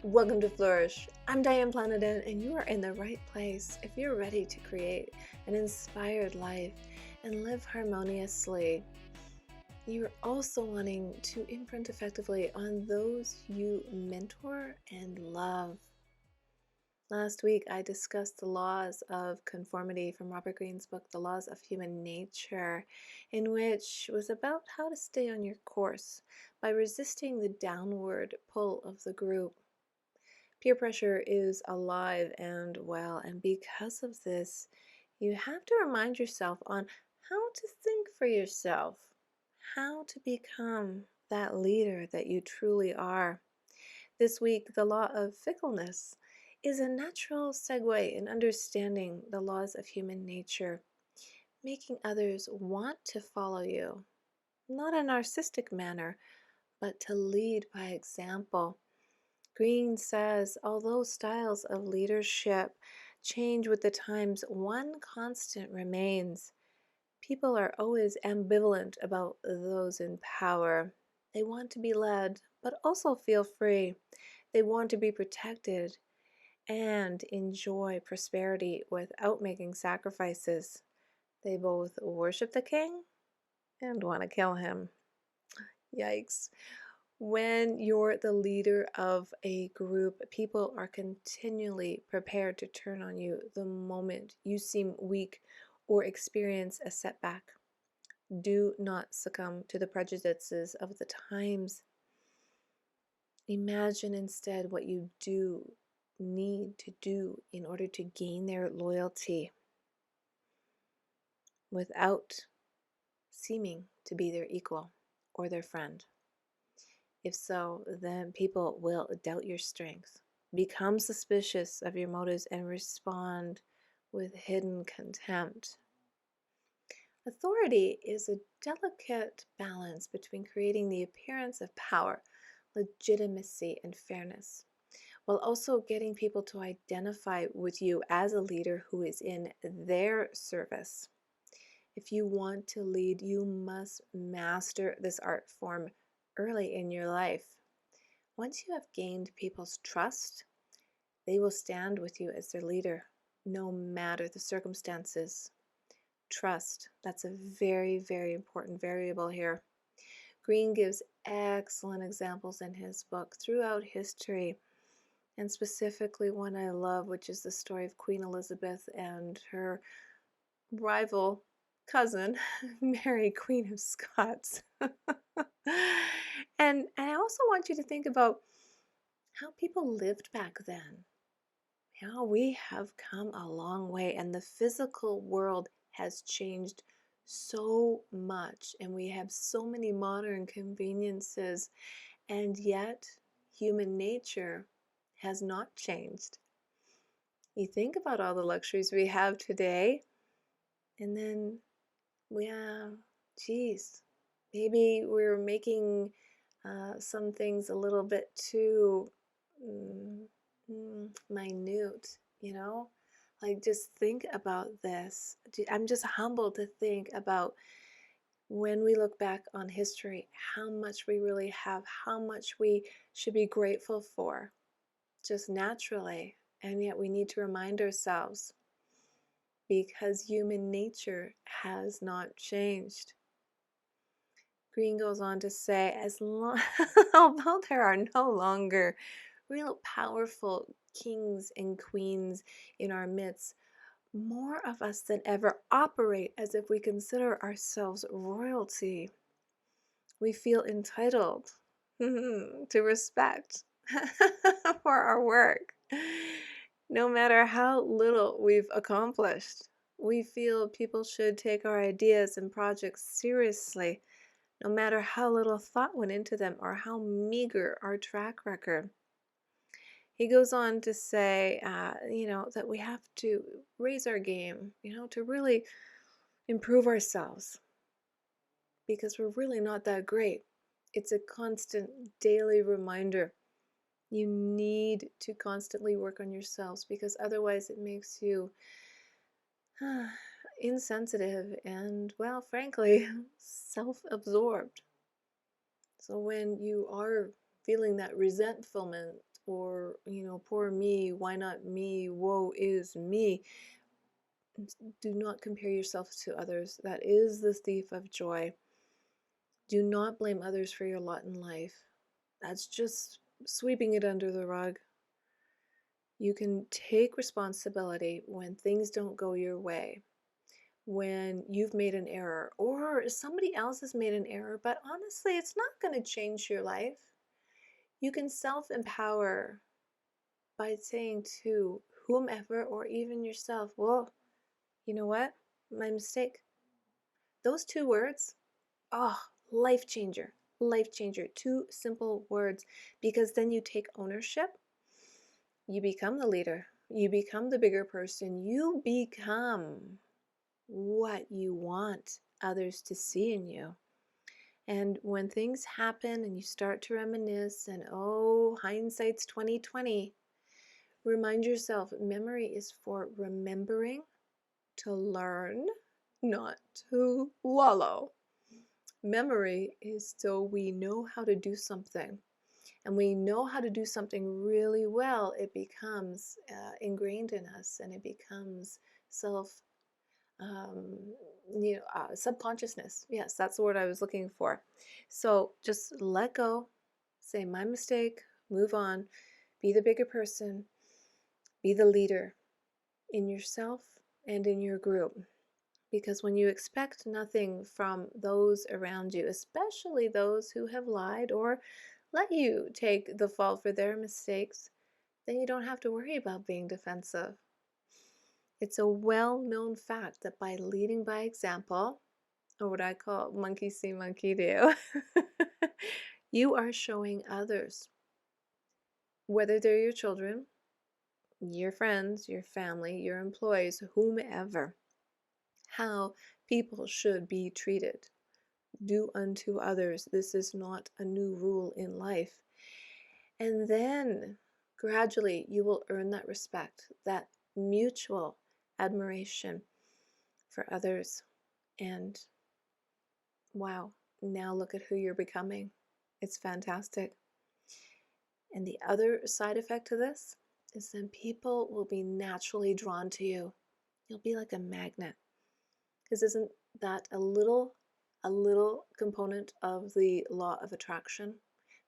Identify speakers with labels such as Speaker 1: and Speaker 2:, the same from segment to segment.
Speaker 1: Welcome to Flourish. I'm Diane Planidin, and you are in the right place if you're ready to create an inspired life and live harmoniously. You're also wanting to imprint effectively on those you mentor and love. Last week, I discussed the laws of conformity from Robert Greene's book, The Laws of Human Nature, in which was about how to stay on your course by resisting the downward pull of the group. Peer pressure is alive and well, and because of this, you have to remind yourself on how to think for yourself, how to become that leader that you truly are. This week, the law of fickleness is a natural segue in understanding the laws of human nature, making others want to follow you, not in a narcissistic manner, but to lead by example. Greene says, although styles of leadership change with the times, one constant remains. People are always ambivalent about those in power. They want to be led, but also feel free. They want to be protected and enjoy prosperity without making sacrifices. They both worship the king and want to kill him. Yikes. When you're the leader of a group, people are continually prepared to turn on you the moment you seem weak or experience a setback. Do not succumb to the prejudices of the times. Imagine instead what you do need to do in order to gain their loyalty without seeming to be their equal or their friend. If so, then people will doubt your strength, become suspicious of your motives, and respond with hidden contempt. Authority is a delicate balance between creating the appearance of power, legitimacy, and fairness, while also getting people to identify with you as a leader who is in their service. If you want to lead, you must master this art form early in your life. Once you have gained people's trust, they will stand with you as their leader, no matter the circumstances. Trust, that's a very, very important variable here. Greene gives excellent examples in his book throughout history, and specifically one I love, which is the story of Queen Elizabeth and her rival cousin, Mary, Queen of Scots. And I also want you to think about how people lived back then. How we have come a long way, and the physical world has changed so much, and we have so many modern conveniences, and yet human nature has not changed. You think about all the luxuries we have today, and then maybe we're making some things a little bit too minute, Like, just think about this. I'm just humbled to think about when we look back on history, how much we really have, how much we should be grateful for, just naturally. And yet we need to remind ourselves, because human nature has not changed. Greene goes on to say, although there are no longer real powerful kings and queens in our midst, more of us than ever operate as if we consider ourselves royalty. We feel entitled to respect for our work, no matter how little we've accomplished. We feel people should take our ideas and projects seriously, no matter how little thought went into them or how meager our track record. He goes on to say, that we have to raise our game, to really improve ourselves, because we're really not that great. It's a constant daily reminder. You need to constantly work on yourselves, because otherwise it makes you insensitive and, well, frankly, self-absorbed. So when you are feeling that resentfulness, or, poor me, why not me, woe is me, do not compare yourself to others. That is the thief of joy. Do not blame others for your lot in life. That's just sweeping it under the rug. You can take responsibility when things don't go your way, when you've made an error, or somebody else has made an error, but honestly, it's not going to change your life. You can self-empower by saying to whomever or even yourself, well, you know what? My mistake. Those 2 words, oh, life changer. Life changer. 2 simple words, because then you take ownership. You become the leader. You become the bigger person. You become what you want others to see in you. And when things happen and you start to reminisce and, oh, hindsight's 2020, remind yourself memory is for remembering, to learn, not to wallow. Memory is so we know how to do something. And we know how to do something really well, it becomes ingrained in us, and it becomes subconsciousness. Yes, that's the word I was looking for. So just let go, say my mistake, move on, be the bigger person, be the leader in yourself and in your group. Because when you expect nothing from those around you, especially those who have lied or let you take the fault for their mistakes, then you don't have to worry about being defensive. It's a well-known fact that by leading by example, or what I call monkey see, monkey do, you are showing others, whether they're your children, your friends, your family, your employees, whomever, how people should be treated. Do unto others. This is not a new rule in life. And then gradually you will earn that respect, that mutual admiration for others. And wow, now look at who you're becoming. It's fantastic. And the other side effect to this is then people will be naturally drawn to you. You'll be like a magnet. Because isn't that a little component of the law of attraction?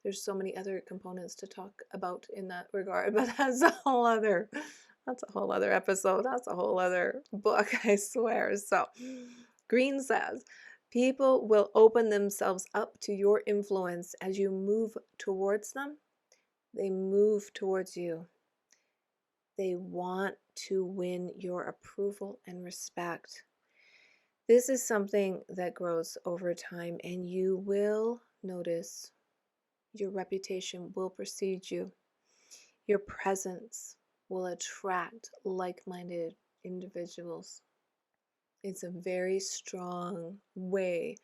Speaker 1: There's so many other components to talk about in that regard, but that's a whole other episode. That's a whole other book, I swear. So Greene says, people will open themselves up to your influence as you move towards them. They move towards you. They want to win your approval and respect. This is something that grows over time, and you will notice your reputation will precede you. Your presence will attract like-minded individuals. It's a very strong way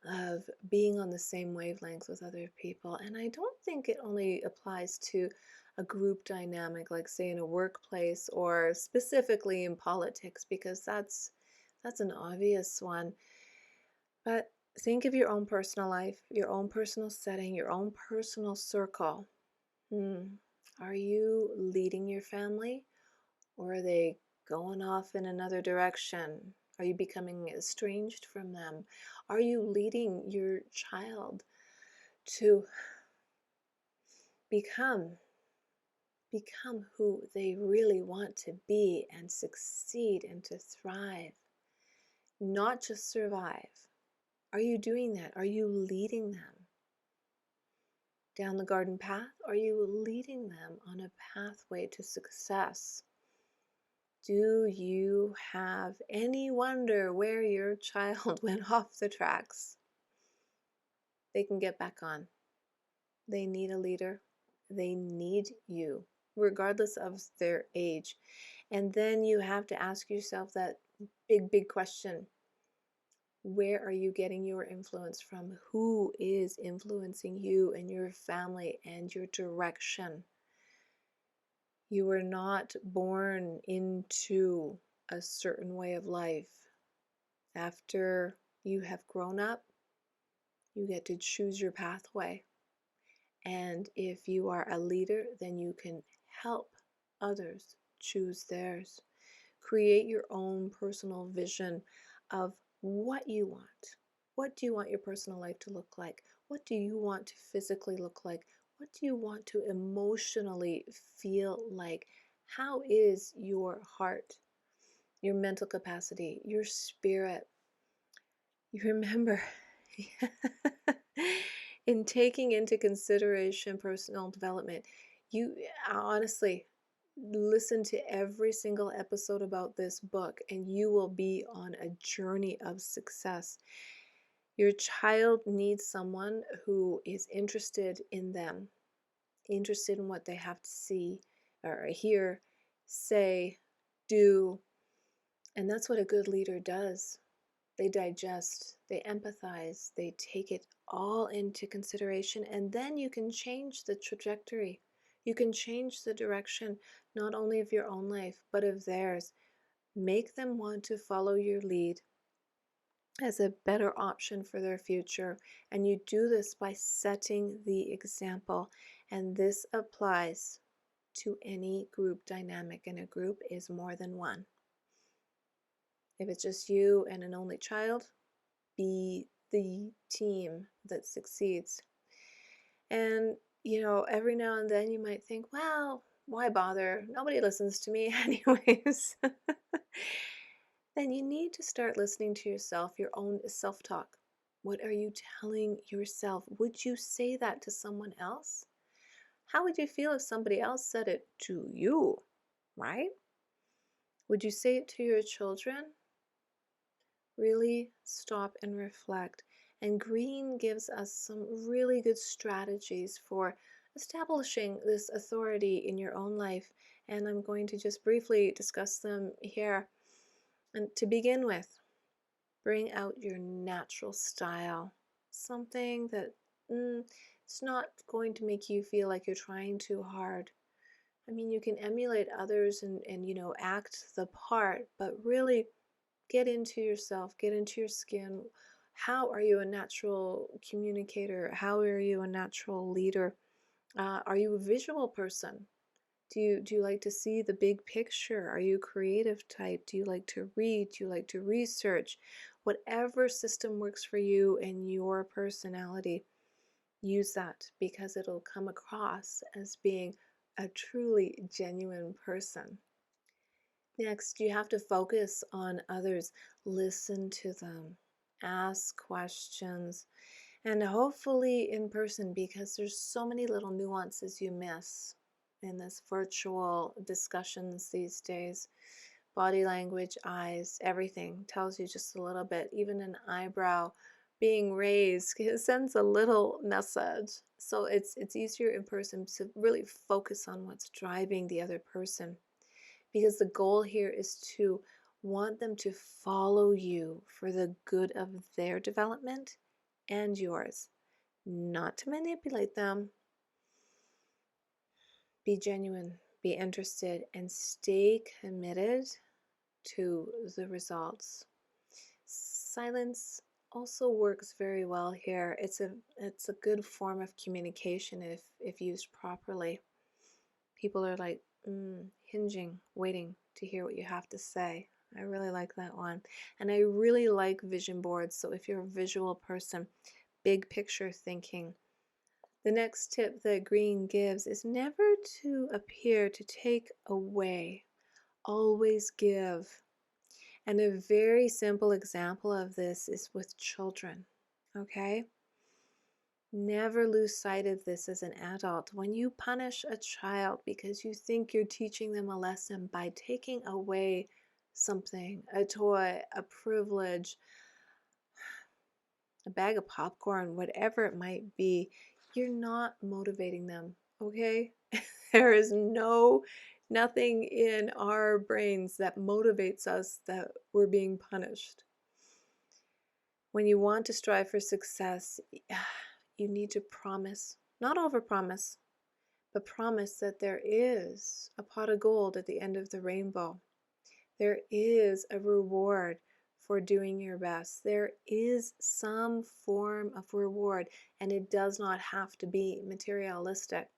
Speaker 1: of being on the same wavelength with other people. And I don't think it only applies to a group dynamic, like say in a workplace or specifically in politics, because that's an obvious one. But think of your own personal life, your own personal setting, your own personal circle. Are you leading your family, or are they going off in another direction? Are you becoming estranged from them? Are you leading your child to become who they really want to be and succeed and to thrive, not just survive? Are you doing that? Are you leading them down the garden path? Are you leading them on a pathway to success? Do you have any wonder where your child went off the tracks? They can get back on. They need a leader. They need you, regardless of their age. And then you have to ask yourself that big question. Where are you getting your influence from? Who is influencing you and your family and your direction? You were not born into a certain way of life. After you have grown up, You get to choose your pathway. And if you are a leader, then you can help others choose theirs. Create your own personal vision of what you want. What do you want your personal life to look like? What do you want to physically look like? What do you want to emotionally feel like? How is your heart, your mental capacity, your spirit? You remember, in taking into consideration personal development, you honestly listen to every single episode about this book and you will be on a journey of success. Your child needs someone who is interested in them, interested in what they have to see or hear, say, do. And that's what a good leader does. They digest, they empathize, they take it all into consideration, and then you can change the trajectory. You can change the direction, not only of your own life, but of theirs. Make them want to follow your lead as a better option for their future. And you do this by setting the example. And this applies to any group dynamic, and a group is more than one. If it's just you and an only child, be the team that succeeds. And, every now and then you might think, well, why bother? Nobody listens to me anyways. Then you need to start listening to yourself, your own self-talk. What are you telling yourself? Would you say that to someone else? How would you feel if somebody else said it to you, right? Would you say it to your children? Really stop and reflect. And Greene gives us some really good strategies for establishing this authority in your own life. And I'm going to just briefly discuss them here. And to begin with, bring out your natural style. Something that it's not going to make you feel like you're trying too hard. I mean, you can emulate others and act the part, but really get into yourself, get into your skin. How are you a natural communicator? How are you a natural leader? Are you a visual person? Do you like to see the big picture? Are you a creative type? Do you like to read? Do you like to research? Whatever system works for you and your personality, use that, because it'll come across as being a truly genuine person. Next, you have to focus on others. Listen to them. Ask questions. And hopefully in person, because there's so many little nuances you miss in this virtual discussions these days. Body language, eyes, everything tells you just a little bit. Even an eyebrow being raised, it sends a little message. So it's easier in person to really focus on what's driving the other person, because the goal here is to want them to follow you for the good of their development and yours, not to manipulate them. Be genuine, be interested, and stay committed to the results. Silence also works very well here. It's a good form of communication if used properly. People are like hinging, waiting to hear what you have to say. I really like that one. And I really like vision boards. So if you're a visual person, big picture thinking. The next tip that Greene gives is never to appear to take away, always give. And a very simple example of this is with children, okay? Never lose sight of this as an adult. When you punish a child because you think you're teaching them a lesson by taking away something, a toy, a privilege, a bag of popcorn, whatever it might be, you're not motivating them, okay? There is nothing in our brains that motivates us that we're being punished. When you want to strive for success, you need to promise, not overpromise, but promise that there is a pot of gold at the end of the rainbow. There is a reward for doing your best. There is some form of reward, and it does not have to be materialistic.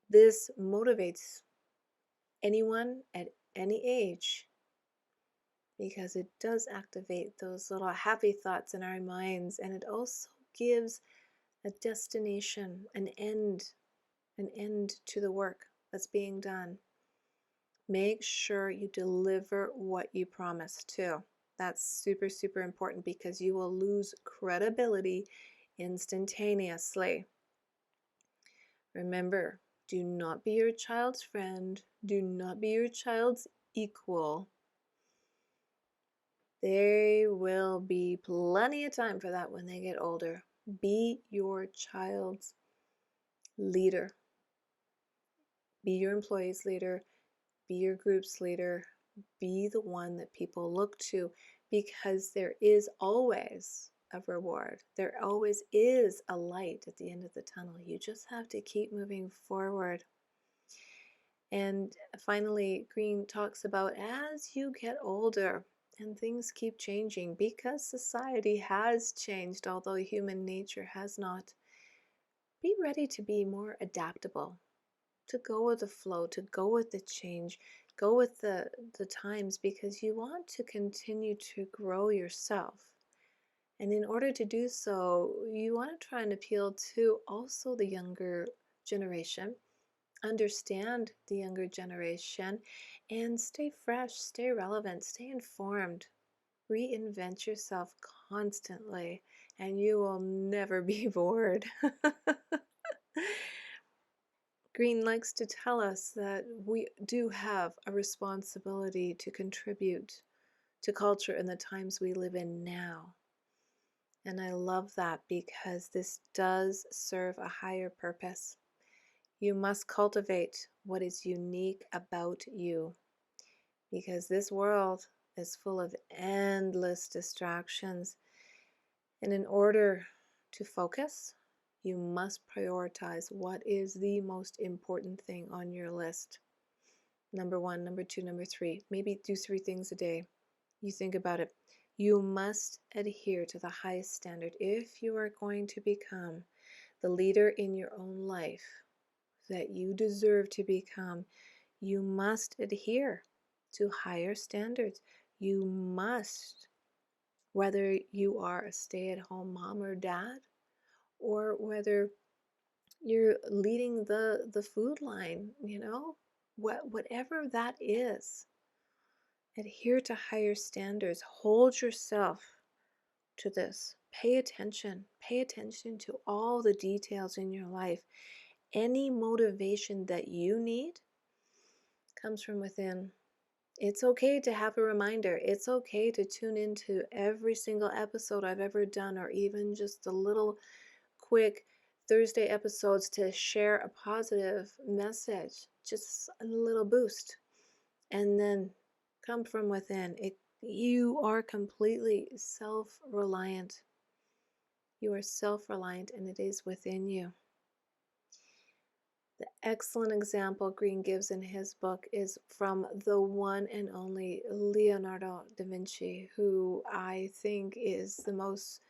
Speaker 1: This motivates anyone at any age because it does activate those little happy thoughts in our minds, and it also gives a destination, an end to the work that's being done. Make sure you deliver what you promise to. That's super, super important because you will lose credibility instantaneously. Remember, do not be your child's friend. Do not be your child's equal. There will be plenty of time for that when they get older. Be your child's leader. Be your employee's leader. Be your group's leader. Be the one that people look to, because there is always a reward. There always is a light at the end of the tunnel. You just have to keep moving forward. And finally, Greene talks about as you get older and things keep changing, because society has changed, although human nature has not, be ready to be more adaptable, to go with the flow, to go with the change, go with the times, because you want to continue to grow yourself. And in order to do so, you want to try and appeal to also the younger generation, understand the younger generation, and stay fresh, stay relevant, stay informed. Reinvent yourself constantly, and you will never be bored. Greene likes to tell us that we do have a responsibility to contribute to culture in the times we live in now. And I love that, because this does serve a higher purpose. You must cultivate what is unique about you, because this world is full of endless distractions. And in order to focus, you must prioritize what is the most important thing on your list. Number 1, number 2, number 3. Maybe do 3 things a day. You think about it. You must adhere to the highest standard. If you are going to become the leader in your own life that you deserve to become, you must adhere to higher standards. You must, whether you are a stay-at-home mom or dad, or whether you're leading the food line, whatever that is, adhere to higher standards. Hold yourself to this. Pay attention. Pay attention to all the details in your life. Any motivation that you need comes from within. It's okay to have a reminder. It's okay to tune into every single episode I've ever done, or even just the little quick Thursday episodes to share a positive message, just a little boost, and then come from within. You are completely self-reliant. You are self-reliant, and it is within you. The excellent example Greene gives in his book is from the one and only Leonardo Da Vinci, who I think is the most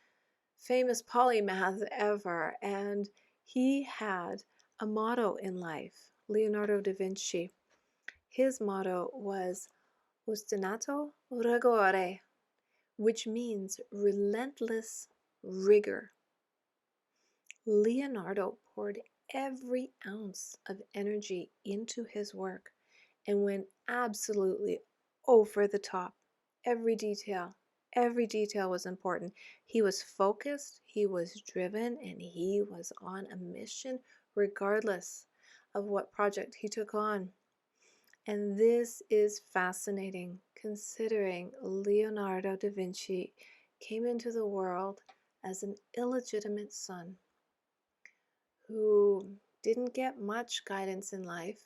Speaker 1: famous polymath ever. And he had a motto in life. Leonardo da Vinci, his motto was ostinato rigore, which means relentless rigor. Leonardo poured every ounce of energy into his work and went absolutely over the top. Every detail was important. He was focused, he was driven, and he was on a mission regardless of what project he took on. And this is fascinating, considering Leonardo da Vinci came into the world as an illegitimate son who didn't get much guidance in life.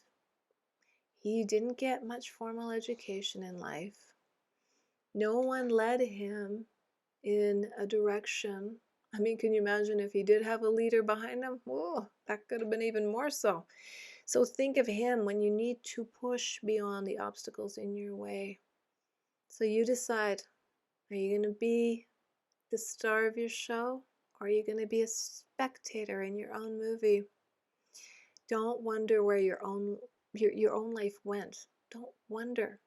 Speaker 1: He didn't get much formal education in life. No one led him in a direction. I mean, can you imagine if he did have a leader behind him? Oh, that could have been even more so. So think of him when you need to push beyond the obstacles in your way. So you decide, Are you going to be the star of your show, or are you going to be a spectator in your own movie? Don't wonder where your own life went. Don't wonder.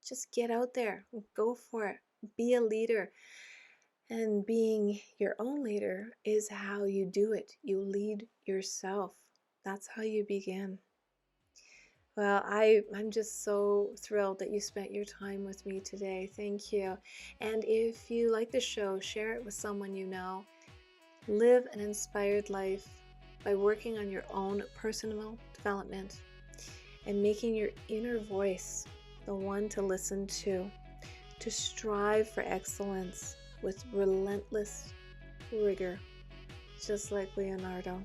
Speaker 1: Just get out there and go for it. Be a leader. And being your own leader is how you do it. You lead yourself. That's how you begin. Well, I'm just so thrilled that you spent your time with me today. Thank you. And if you like the show, share it with someone you know. Live an inspired life by working on your own personal development and making your inner voice the one to listen to strive for excellence with relentless rigor, just like Leonardo.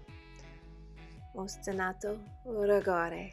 Speaker 1: Ostinato rigore.